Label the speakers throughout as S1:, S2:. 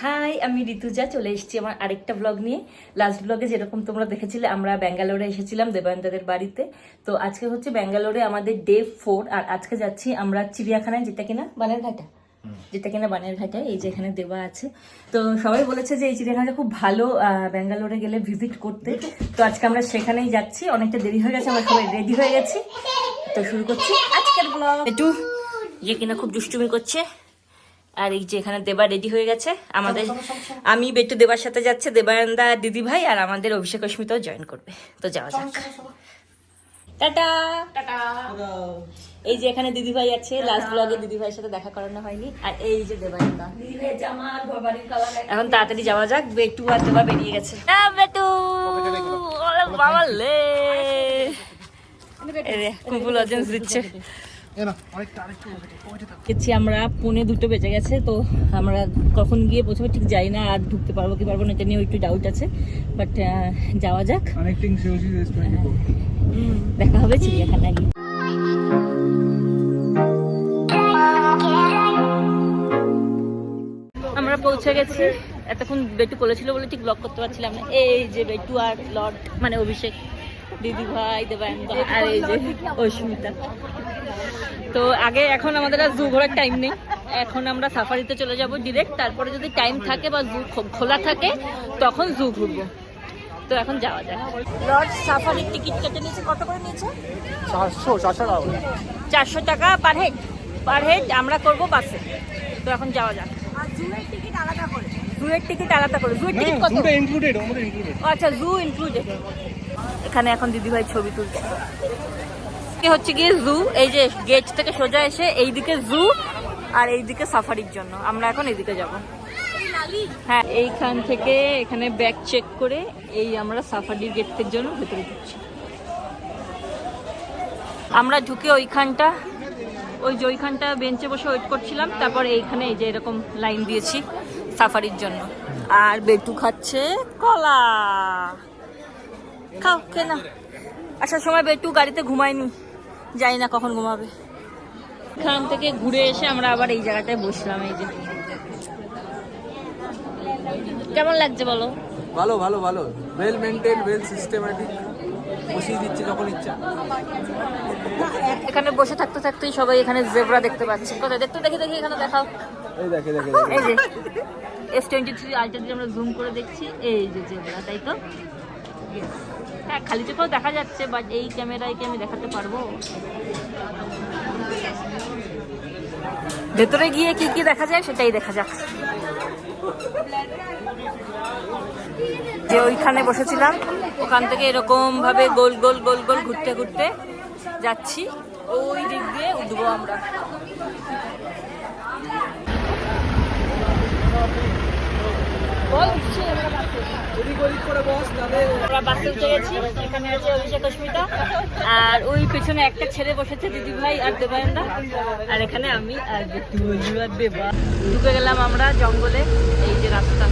S1: High, আমি ঋতুজা চলে এসেছি আমার আরেকটা ব্লগ নিয়ে। লাস্ট ব্লগে যেরকম তোমরা দেখেছিলে আমরা ব্যাঙ্গালোরে এসেছিলাম দেবায়নদাদের বাড়িতে। তো আজকে হচ্ছে ব্যাঙ্গালোরে আমাদের ডে 4 আর আজকে যাচ্ছি আমরা চিড়িয়াখানায়, যেটা কিনা বানেরঘাটা। এই যে এখানে দেবা আছে। তো সবাই বলেছে যে এই চিড়িয়াখানাটা খুব ভালো, ব্যাঙ্গালোরে গেলে ভিজিট করতে। তো আজকে আমরা সেখানেই যাচ্ছি। অনেকটা দেরি হয়ে গেছে, আমরা সবাই রেডি হয়ে গেছি। তো শুরু করছি আজকের ব্লগ। একটু যে কিনা খুব দুষ্টুমি করছে। আর এই যে এখানে দেবা রেডি হয়ে গেছে আমাদের। আমি বেটু দেবার সাথে যাচ্ছে, দেবায়নদা দিদি ভাই আর আমাদের অভিষেক অস্মিতাও জয়েন করবে। তো যাওয়া যাক। Tata tata. এই যে এখানে দিদি ভাই আছে, লাস্ট ব্লগে দিদি ভাইয়ের সাথে দেখা করানো হয়নি। আর এই যে দেবায়নদা। এখন তাড়াতাড়ি যাওয়া যাক, বেটু আর দেবা বেরিয়ে গেছে। বেটু বাবালে কুকুল অজেন্স দিচ্ছে। আমরা 1:45 বেজে গেছে। তো আমরা কখন গিয়ে প্রথমে ঠিক যাই না, আর ঢুকতে পারবো কি পারবো না এটা নিয়ে একটু ডাউট আছে। বাট যাওয়া যাক, দেখা হবে চিড়িয়াখানায় গিয়ে। আমরা পৌঁছে গেছি। এতক্ষণ বেটু বলেছিল বলে ঠিক ব্লগ করতে পারছিলাম না। এই যে বেটু আর লর্ড মানে অভিষেক, দিদি ভাই, দেবায়নদা আর এই যে অস্মিতা। তো আগে এখন আমাদের আর জু ঘোরার টাইম নেই, এখন আমরা সাফারিতে চলে যাব ডিরেক্ট। তারপরে যদি টাইম থাকে বা জু খোলা থাকে তখন জু ঘুরবো। তো এখন যাওয়া যায়। লর্ড সাফারির টিকিট কেটে নিয়েছে। কত করে নিয়েছে? 400 টাকা পার হেড। আমরা করব বাসে। তো এখন যাওয়া যাক। আর জুয়ের টিকিট আলাদা করে। জুয়ের টিকিট কত? আচ্ছা, জু ইনক্লুডেড। এখানে এখন দিদিভাই ছবি তুলছে। হচ্ছে গিয়ে জু, এই যে গেট থেকে সোজা এসে এইদিকে জু আর এইদিকে সাফারির জন্য। আমরা এখন এইদিকে যাব। হ্যাঁ, এইখান থেকে এখানে ব্যাগ চেক করে এই আমরা সাফারির গেটের জন্য ভেতরে ঢুকছি। আমরা ঢুকে ওইখানটা বেঞ্চে বসে ওয়েট করছিলাম। তারপর এইখানে এই যে এরকম লাইন দিয়েছি সাফারির জন্য। আর বেটু খাচ্ছে কলা। খাও, খেয়ে না। আসার সময় বেটু গাড়িতে ঘুমায়নি, জানি না কখন ঘুমাবে। এখান থেকে ঘুরে এসে আমরা আবার এই জায়গাটায় বসলাম। এই যে কেমন লাগছে বলো?
S2: ভালো ভালো ভালো, ওয়েল মেইনটেইন, ওয়েল সিস্টেম্যাটিক। বসিয়ে দিচ্ছে যখন ইচ্ছা।
S1: এখানে বসে থাকতে থাকতেই সবাই এখানে জেব্রা দেখতে পাচ্ছে। কোথায় দেখি এখানে দেখাও।
S2: এই দেখে
S1: এই যে S23 আলট্রা দিয়ে আমরা জুম করে দেখছি। এই যে জেব্রা, তাই তো? হ্যাঁ, খালি চোখেও দেখা যাচ্ছে, বাট এই ক্যামেরায় কি আমি দেখাতে পারবো? ভেতরে গিয়ে কি কি দেখা যায় সেটাই দেখা যাক। যে ওইখানে বসেছিলাম, ওখান থেকে এরকম ভাবে গোল গোল গোল গোল ঘুরতে ঘুরতে যাচ্ছি। ওই দিক দিয়ে উঠবো আমরা। আমরা বাসে উঠে গেছি। এখানে আছে অভিষেক অস্মিতা, আর ওই পেছনে একটা ছেলে বসেছে, দিদি ভাই আর দেবায়নদা। আর এখানে আমি আর দেবা। ঢুকে গেলাম আমরা জঙ্গলে। এই যে রাস্তা।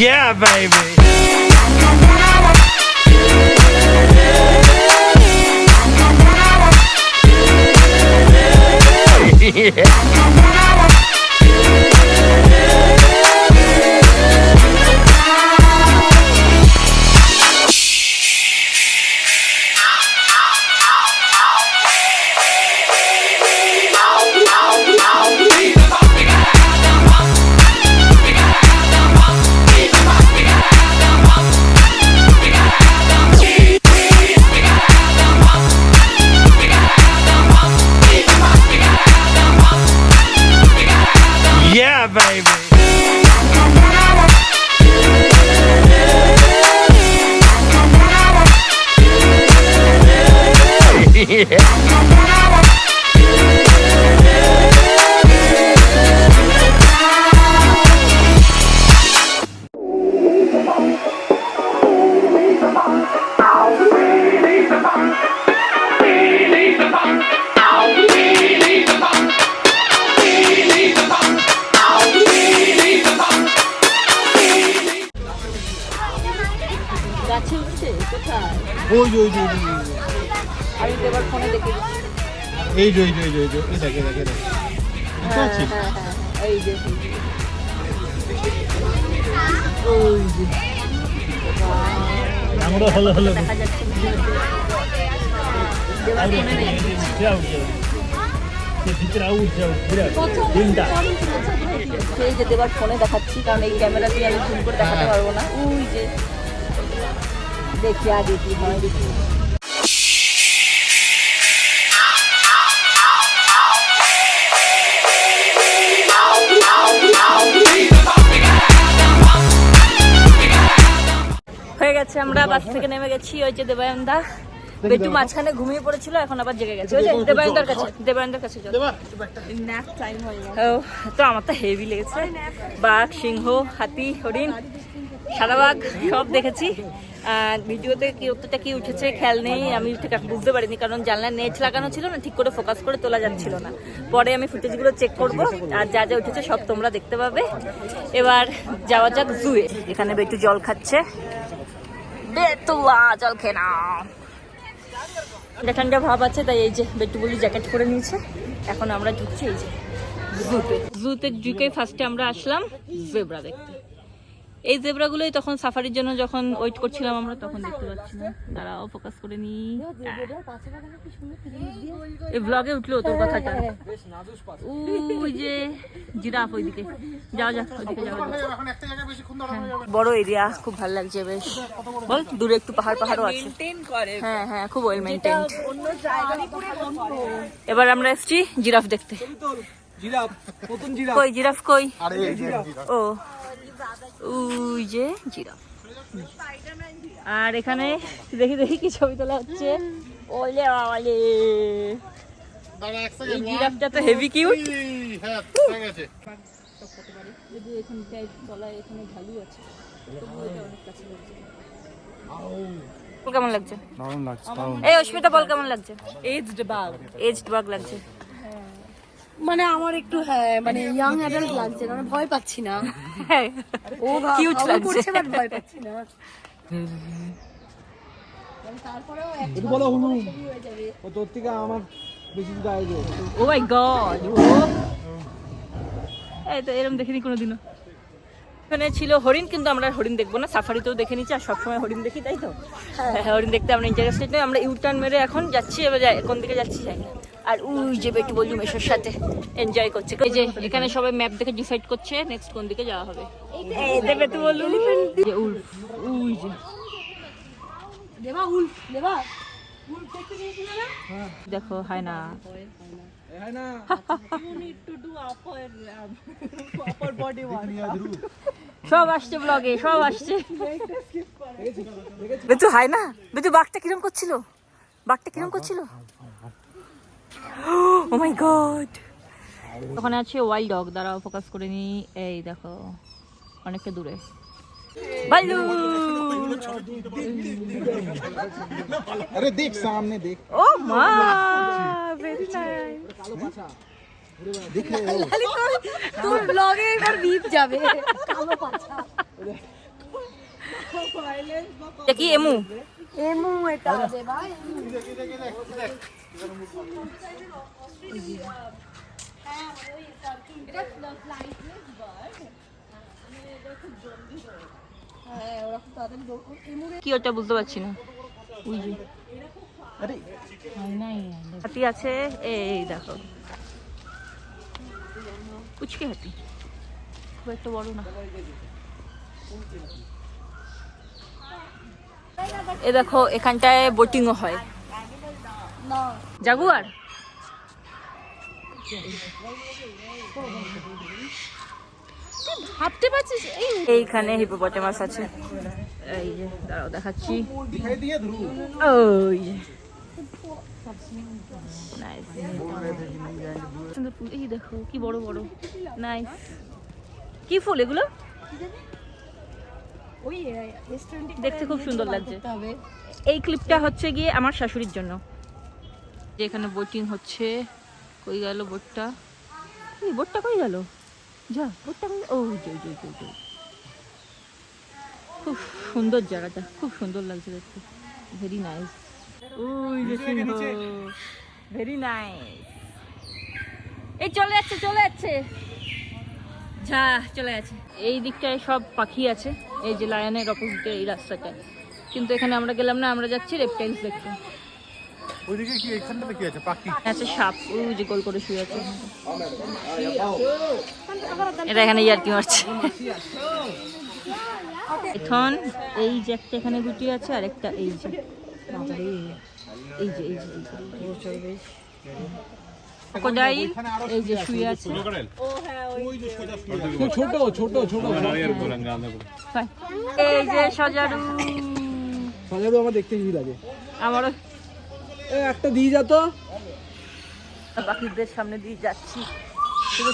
S3: Yeah, baby. Yeah.
S1: গাছে উঠছে কোথায়?
S4: ওই যে ওই যে
S1: আমি তো এবার ফোনে দেখে দিচ্ছি।
S4: এই যে এই দেখে
S1: হ্যাঁ,
S4: আছে
S1: হ্যাঁ, হ্যাঁ, এই যে ওই যে
S4: আমরা হলো
S1: দেখা যাচ্ছে দেওয়ার ফোনে নেই। এই যে দেবার ফোনে দেখাচ্ছি, কারণ এই ক্যামেরা দিয়ে আমি জুম করে দেখাতে পারবো না। ওই যে দেখি আগে কি হয় দেখি। হয়ে গেছে, আমরা বাস থেকে নেমে গেছি। ওই যে দেবায়নদা বেটু মাঝখানে ঘুমিয়ে পড়েছিল, এখন আবার জেগে গেছে। ওই যে দেবায়নদার কাছে চল। ও, তো আমার তো হেভি লেগেছে। বাঘ, সিংহ, হাতি, হরিণ, সাদা বাঘ সব দেখেছি। ভিডিওতে কি অতটা কি উঠেছে খেয়াল নেই, আমি ঠিক বুঝতে পারিনি, কারণ জানলায় নেট লাগানো ছিল না, ঠিক করে ফোকাস করে তোলা যাচ্ছিল না। পরে আমি ফুটেজগুলো চেক করব, আর যা যা উঠেছে সব তোমরা দেখতে পাবে। এবার যাওয়া যাক জুয়ে। এখানে বেটু জল খাচ্ছে। বেতুয়া জল খেয়ে নাও। ঠান্ডা ঠান্ডা ভাব আছে, তাই এই যে বেটু বলি জ্যাকেট পরে নিয়েছে। এখন আমরা ঢুকছি এই যে জুতে ঢুকে ফার্স্টে আমরা আসলাম জেব্রা দেখতে। এই জেব্রাগুলোই তখন সাফারির জন্য যখন ওয়েট করছিলাম আমরা, তখন দেখতে পাচ্ছি না। দাঁড়াও ফোকাস করে নি। এই ব্লগে উঠলো তোর কথাটা। ওই যে জিরাফ, ওইদিকে যাও যা, ওইদিকে যাও। বড় এরিয়া, খুব ভালো লাগছে বেশ। বল, দূরে একটু পাহাড় পাহাড়ও আছে। হ্যাঁ হ্যাঁ, খুব ওয়েল মেইনটেইনড। এবার আমরা এসেছি জিরাফ দেখতে। কই জিরাফ কই? ও ওই যে জিরাফ। আর এখানে দেখি দেখি কি ছবি তোলা হচ্ছে। ওলে ওলে, এই জিরাফটা তো হেভি কিউট। যদি এখানটায় তলায় এখানে ঢালু আছে, কেমন লাগছে?
S4: দারুণ লাগছে।
S1: এই অস্মিতা বল কেমন লাগছে? এজড বাগ লাগছে।
S5: মানে আমার একটু হ্যাঁ মানে ইয়াং অ্যাডাল্ট লাগছে, মানে ভয় পাচ্ছি না। ও
S1: কিউট লাগছে,
S5: করছে বাট ভয় পাচ্ছি না। তারপরেও
S2: একটু বলো হুলুম ও তোর থেকে আমার বেশি দূর আগে।
S1: ও মাই গড, এই তো এরকম দেখিনি কোনোদিনও। এখানে ছিল হরিণ, কিন্তু আমরা হরিণ দেখবো না, সাফারিতেও দেখে নিচ্ছি আর সবসময় হরিণ দেখি, তাই তো। হ্যাঁ, হরিণ দেখতে আমরা ইন্টারেস্টেড নই। আমরা ইউটার্ন মেরে এখন যাচ্ছি, এবার কোন দিকে যাচ্ছি জানি না। আর ওই যে বেটু বললু মেশোর সাথে এনজয় করছে। এই যে এখানে সবাই ম্যাপ দেখে ডিসাইড করছে নেক্সট কোন দিকে যাওয়া হবে। এই যে বেটু বললু, যে উল্ফ, ওই যে
S5: দেবা উল্ফ, দেবা উল্ফ দেখতে গিয়েছিল না?
S1: দেখো হয় না, সব আসছে ব্লগে, সব আসছে। বেতু হয় না, বেতু বাঘটা কিরম করছিল, বাঘটা কিরম করছিল। ও মাই গড, ওখানে আছে ওয়াইল্ড ডগ। দাঁড়াও ফোকাস করে নি। এই দেখো অনেকটা দূরে ভাল্লু।
S4: আরে দেখ সামনে দেখ।
S1: ও মা, ভেরি নাইস।
S5: তোর ব্লগে এবার বিপ যাবে, কালো পাছা।
S1: এটা কি এমু?
S5: এমু এটা দেবা।
S1: কি ওটা বুঝতে পারছি না। হাতি আছে, এই দেখো কুচকে হাতি, খুব একটা বড় না। এ দেখো এখানটায় বোটিংও হয়। জাগুয়ার
S5: ভাবতে পারছিস?
S1: এইখানে হিপোপটেমাস আছে। এই যে দাঁড়াও দেখাচ্ছি। ওই যে সুন্দর ফুল, এই দেখো কি বড় বড়, নাইস। কি ফুল এগুলো?
S5: ওই রেস্টুরেন্টে
S1: দেখতে খুব সুন্দর লাগছে।
S5: হবে।
S1: এই ক্লিপটা হচ্ছে গিয়ে আমার শাশুড়ির জন্য। যে এখানে বোটিং হচ্ছে। কই গেল বোটটা? এই বোটটা কই গেল? যা বোটটা কই? ও জয় জয় জয় জয়। খুব সুন্দর জায়গাটা, খুব সুন্দর লাগছে দেখতে, ভেরি নাইস। ওই যে সিংহ, ভেরি নাইস। এই চলে যাচ্ছে চলে যাচ্ছে, যা চলে যাচ্ছে। এই দিকটায় সব পাখি আছে, এই যে লায়নের অপোজিটে এই রাস্তাটায়। কিন্তু এখানে আমরা গেলাম না, আমরা যাচ্ছি রেপটাইলস দেখতে।
S4: ওইদিকে কি এখানটাতে কি আছে? পাখি
S1: আছে সাপ, ওই যে গোল করে শুয়ে আছে। এটা এখানে ইয়ার্কি মারছে। এখন এই যে একটা এখানে গুটি আছে, আর একটা এই যে এই যে ক্রোকোডাইল এই যে শুয়ে আছে।
S2: ছোট ছোট ছোট
S1: এই যে সজারু,
S2: সজারু আমার দেখতে হেভি লাগে।
S1: আমারও।
S2: একটা দিয়ে যা তো।
S1: পাখিদের সামনে দিয়ে যাচ্ছি, শুধু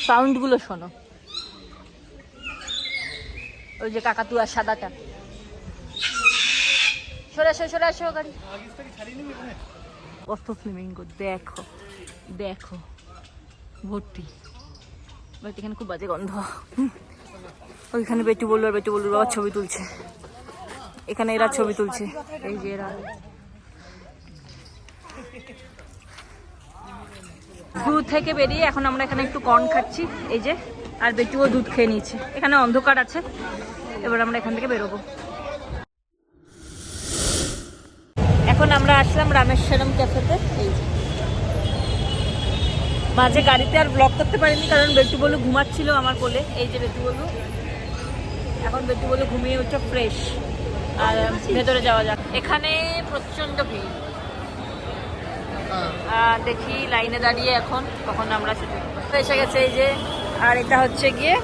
S1: সাউন্ডগুলো শোনো। ওই যে কাকাতুয়া সাদাটা, সরে আসো সরে আসো গাড়ি। কত ফ্লেমিঙ্গো দেখো দেখো, ভর্তি। বাট এখানে খুব বাজে গন্ধ। ওইখানে বেটু বললো, আর বেটু বললো বাবা ছবি তুলছে। এখানে এরা ছবি তুলছে, এই যে এরা। দুধ থেকে বেরিয়ে এখন আমরা এখানে একটু কর্ন খাচ্ছি, এই যে। আর বেটুও দুধ খেয়ে নিয়েছে। এখানে অন্ধকার আছে, এবার আমরা এখান থেকে বেরোবো। এখন আমরা আসলাম রামেশ্বরম ক্যাফেতে। এই যে মাঝে গাড়িতে আর ব্লগ করতে পারিনি, কারণ বেটু বলু ঘুমাচ্ছিল আমার কোলে। এই যে বেটু বলু, এখন বেটু বলু ঘুমিয়ে উঠে ফ্রেশ। আর ভেতরে যাওয়া যাক। এখানে প্রচন্ড ভিড়, দেখি লাইনে দাঁড়িয়ে এখন কখন আমরা এসে গেছে। এই যে, আর এটা হচ্ছে গিয়ে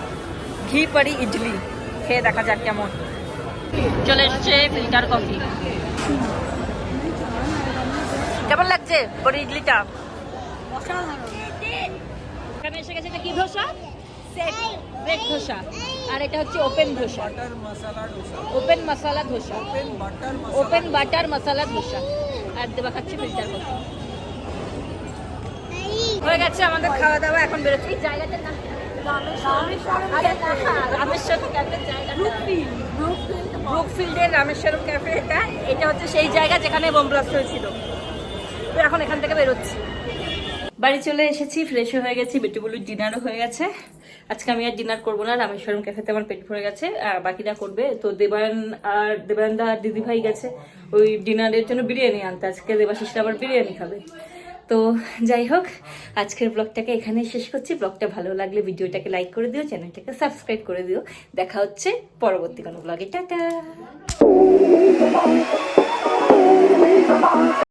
S1: ঘি পাড়ি ইডলি, খেয়ে দেখা যাক কেমন। চলে এসছে ফিল্টার কফি। কেমন লাগছে পরি ইডলিটা? এখানে এসে গেছে। এটা কি ধোসা? ব্রেড ধোসা। আর এটা হচ্ছে open dosa, open masala dosa, open butter masala dosa. আর দেবা খাচ্ছি ফিল্টার কফি। হয়ে গেছে আমাদের খাওয়া দাওয়া, এখন বেরোচ্ছি। এই জায়গাটার নাম রামেশ্বরম ক্যাফে। ব্রুকফিল্ডের রামেশ্বরম ক্যাফে। এটা হচ্ছে সেই জায়গা যেখানে বোম ব্লাস্ট হয়েছিল। তো এখন এখান থেকে বেরোচ্ছি। বাড়ি চলে এসেছি, ফ্রেশও হয়ে গেছি, বেটুগুলোর ডিনারও হয়ে গেছে। আজকে আমি আর ডিনার করবো না, রামেশ্বরম ক্যাফেতে আমার পেট ভরে গেছে। আর বাকিরা করবে। তো দেবায়নদা আর দিদিভাই গেছে ওই ডিনারের জন্য বিরিয়ানি আনতে। আজকে দেবাশিসরা আবার বিরিয়ানি খাবে। তো যাই হোক, আজকের ব্লগটাকে এখানেই শেষ করছি। ব্লগটা ভালো লাগলে ভিডিওটাকে লাইক করে দিও, চ্যানেলটাকে সাবস্ক্রাইব করে দিও। দেখা হচ্ছে পরবর্তী কোনো ব্লগে। টাটা।